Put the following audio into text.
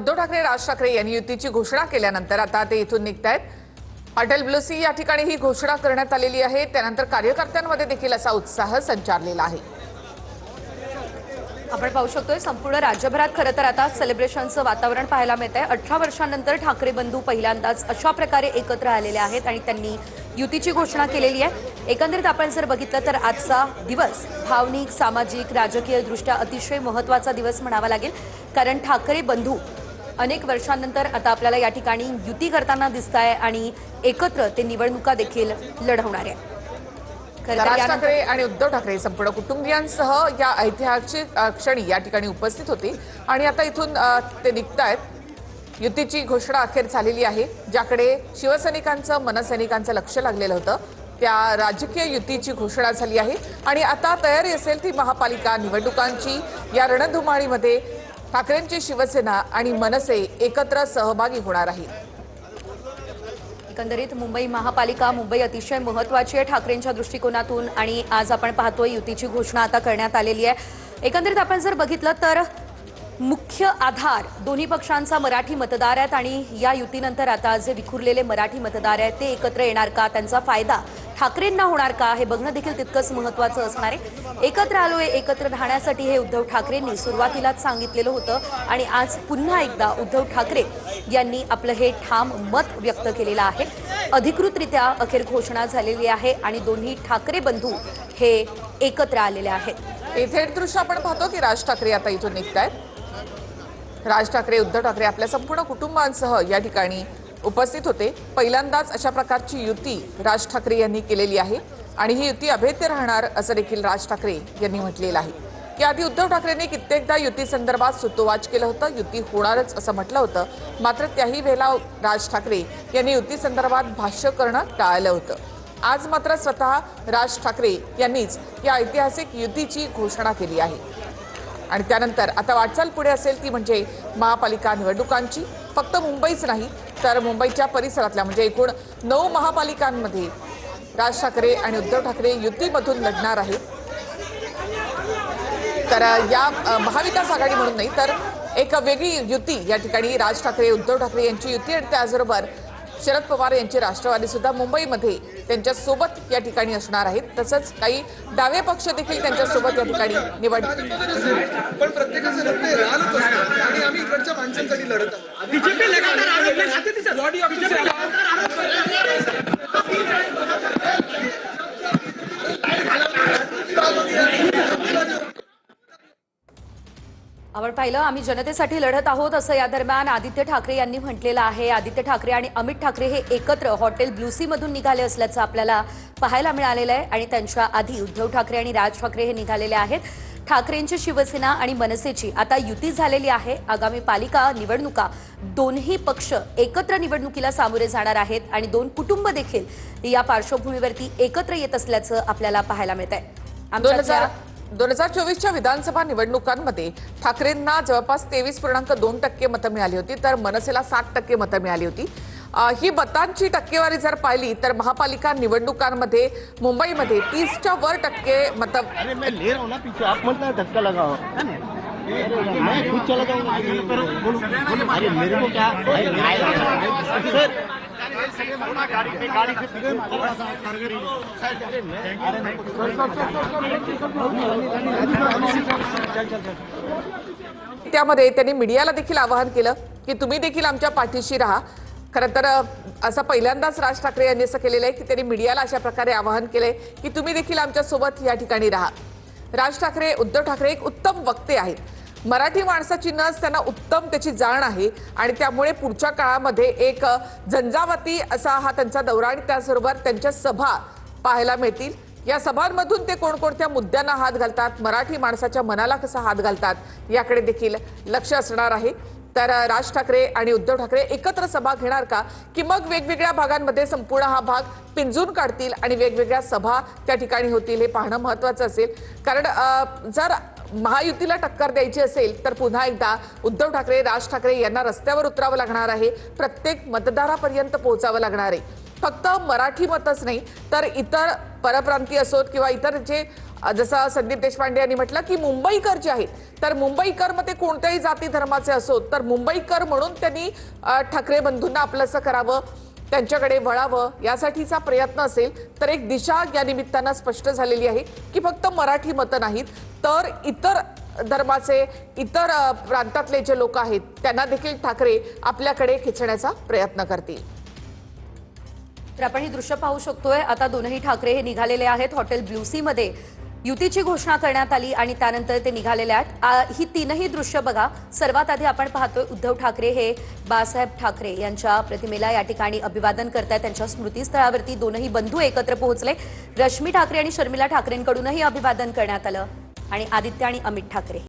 उद्धव ठाकरे राज ठाकरे यांनी युतीची घोषणा केल्यानंतर आता ते इथून निघतायत। हॉटेल ब्लू सी या ठिकाणी ही घोषणा करण्यात आलेली आहे। त्यानंतर कार्यकर्त्यांमध्ये देखील असा उत्साह संचारलेला आहे। आपण पाहू शकतोय संपूर्ण राज्यभरात खरं तर आता सेलिब्रेशनचं वातावरण पाहायला मिळतंय। 18 वर्षांनंतर ठाकरे बंधू पहिल्यांदाच अशा प्रकारे एकत्र आलेले आहेत आणि त्यांनी युतीची घोषणा केलेली आहे। एकंदरीत आपण जर बघितलं तर आजचा दिवस भावनिक, सामाजिक, राजकीय दृष्ट्या अतिशय महत्त्वाचा दिवस म्हणावा लागेल, कारण ठाकरे बंधू अनेक वर्षांनंतर आता आपल्याला या ठिकाणी युती करताना दिसताय आणि एकत्र ते निवडणुका देखील लढवणार आहे। राज ठाकरे आणि उद्धव ठाकरे संपूर्ण कुटुंबियांसह या ऐतिहासिक क्षणी या ठिकाणी उपस्थित होते आणि आता इथून ते निघतायत। युतीची घोषणा अखेर झालेली आहे। ज्याकडे शिवसैनिकांचं, मनसैनिकांचं लक्ष लागलेलं होतं त्या राजकीय युतीची घोषणा झाली आहे आणि आता तयारी असेल ती महापालिका निवडणुकांची। या रणधुमाळीमध्ये ठाकरेंची शिवसेना आणि मनसे एकत्र सहभागी होणार आहेत। एकंदरीत मुंबई महापालिका, मुंबई अतिशय महत्त्वाची आहे ठाकरेंच्या दृष्टिकोनातून आणि आज आपण पाहतोय युतीची घोषणा आता करण्यात आलेली आहे। एकंदरीत आपण जर बघितलं तर मुख्य आधार दोन्ही पक्षांचा मराठी मतदार आहेत आणि या युतीनंतर आता जे विखुरलेले मराठी मतदार आहेत ते एकत्र येणार का, त्यांचा फायदा ठाकरेंना होणार का, हे बघणं देखील तितकंच महत्त्वाचं असणार आहे। एकत्र आलोय, एकत्र राहण्यासाठी हे उद्धव ठाकरेंनी सुरुवातीलाच सांगितलेलं होतं आणि आज पुन्हा एकदा उद्धव ठाकरे यांनी आपलं हे ठाम मत व्यक्त केलेलं आहे। अधिकृतरित्या अखेर घोषणा झालेली आहे आणि दोन्ही ठाकरे बंधू हे एकत्र आलेले आहेत। हे थेट दृश्य आपण पाहतो की राज ठाकरे आता इथून निघतायत। राज ठाकरे, उद्धव ठाकरे आपल्या संपूर्ण कुटुंबांसह या ठिकाणी उपस्थित होते। पहिल्यांदाच अशा प्रकारची युती राज ठाकरे यांनी केलेली आहे आणि ही युती अभेद्य राहणार असं देखील राज ठाकरे यांनी म्हटलेलं आहे। की आधी उद्धव ठाकरेंनी कित्येकदा युती संदर्भात सुतोवाच केलं होतं, युती होणारच असं म्हटलं होतं, मात्र त्याही वेळेला राज ठाकरे यांनी युती संदर्भात भाष्य करणं टाळलं होतं। आज मात्र स्वतः राज ठाकरे यांनीच या ऐतिहासिक युतीची घोषणा केली आहे आणि त्यानंतर आता वाटचाल पुढे असेल ती म्हणजे महापालिका निवडणुकांची। फक्त मुंबईच नाही तर मुंबईच्या परिसरातल्या म्हणजे एकूण 9 महापालिकांमध्ये राज ठाकरे आणि उद्धव ठाकरे युतीमधून लढणार आहेत। तर या महाविकास आघाडी म्हणून नाही तर एक वेगळी युती या ठिकाणी राज ठाकरे, उद्धव ठाकरे यांची युती आणि त्याचबरोबर शरद पवार यांची राष्ट्रवादी सुद्धा मुंबईमध्ये त्यांच्या सोबत या ठिकाणी असणार आहेत। तसंच काही डावे पक्ष देखील त्यांच्या सोबत या ठिकाणी निवड पण प्रत्येकाचं लढत राहत असतं आणि आम्ही इकडच्या माणसांसाठी लढत आहोत। बीजेपी लगातार आरोप खाते तिचा बॉडी ऑफिसर आपण पाहिलं, आम्ही जनतेसाठी लढत आहोत असं या दरम्यान आदित्य ठाकरे यांनी म्हटलेलं आहे। आदित्य ठाकरे आणि अमित ठाकरे हे एकत्र हॉटेल ब्लू सी मधून निघाले असल्याचं आपल्याला पाहायला मिळालेलं आहे आणि त्यांच्या आधी उद्धव ठाकरे आणि राज ठाकरे हे निघालेले आहेत। ठाकरेंची शिवसेना आणि मनसेची आता युती झालेली आहे। आगामी पालिका निवडणुका दोन्ही पक्ष एकत्र निवडणुकीला सामोरे जाणार आहेत आणि दोन कुटुंब देखील या पार्श्वभूमीवरती एकत्र येत असल्याचं आपल्याला पाहायला मिळत आहे। 2024च्या विधानसभा निवडणुकांमध्ये ठाकरेंना जवळपास 23.2% मतं मिळाली होती तर मनसेला 60% मतं मिळाली होती। ही मतांची टक्केवारी जर पाहिली तर महापालिका निवडणुकांमध्ये मुंबईमध्ये 30च्या वर टक्के मतं त्यामध्ये त्यांनी मीडियाला देखील आवाहन केलं की तुम्ही देखील आमच्या पाठीशी राहा। खरं तर असं पहिल्यांदाच राज ठाकरे यांनी असं केलेलं आहे की त्यांनी मीडियाला अशा प्रकारे आवाहन केलंय की तुम्ही देखील आमच्या सोबत या ठिकाणी राहा। राज ठाकरे, उद्धव ठाकरे एक उत्तम वक्ते आहेत। मराठी माणसाची नस त्यांना उत्तम त्याची जाण आहे आणि त्यामुळे पुढच्या काळामध्ये एक झंझावाती असा हा त्यांचा दौरा आणि त्याचबरोबर त्यांच्या सभा पाहायला मिळतील। या सभांमधून ते कोणकोणत्या मुद्द्यांना हात घालतात, मराठी माणसाच्या मनाला कसा हात घालतात याकडे देखील लक्ष असणार आहे। तर राज ठाकरे आणि उद्धव ठाकरे एकत्र सभा घेणार का की मग वेगवेगळ्या भागांमध्ये संपूर्ण हा भाग पिंजून काढतील आणि वेगवेगळ्या सभा त्या ठिकाणी होतील हे पाहणं महत्त्वाचं असेल। कारण जर महायुतीला टक्कर द्यायची असेल तर पुन्हा एकदा उद्धव ठाकरे, राज ठाकरे यांना रस्त्यावर उतरावं लागणार आहे, प्रत्येक मतदारापर्यंत पोहोचावं लागणार आहे। फक्त मराठी मतच नाही तर इतर परप्रांतीय असोत किंवा इतर जे जसं संदीप देशपांडे यांनी म्हटलं की मुंबईकर जे आहेत तर मुंबईकर मग ते कोणत्याही जाती धर्माचे असोत तर मुंबईकर म्हणून त्यांनी ठाकरे बंधूंना आपलंसं करावं, त्यांच्याकडे वळावं यासाठीचा प्रयत्न असेल तर एक दिशा या निमित्तानं स्पष्ट झालेली आहे की फक्त मराठी मतं नाहीत तर इतर धर्माचे, इतर प्रांतातले जे लोक आहेत त्यांना देखील ठाकरे आपल्याकडे खेचण्याचा प्रयत्न करतील. तर आपण ही दृश्य पाहू शकतोय. आता दोनही ठाकरे हे निघालेले आहेत. हॉटेल ब्ल्यू सी मध्ये युतीची घोषणा करण्यात आली आणि त्यानंतर ते निघालेले आहेत. ही तीनही दृश्य बघा. सर्वात आधी आपण पाहतोय उद्धव ठाकरे हे बाळासाहेब ठाकरे यांच्या प्रतिमेला या ठिकाणी अभिवादन करतायत. त्यांच्या स्मृतीस्थळावरती दोनही बंधू एकत्र पोहोचले. रश्मी ठाकरे आणि शर्मिला ठाकरेंकडूनही अभिवादन करण्यात आलं आणि आदित्य आणि अमित ठाकरे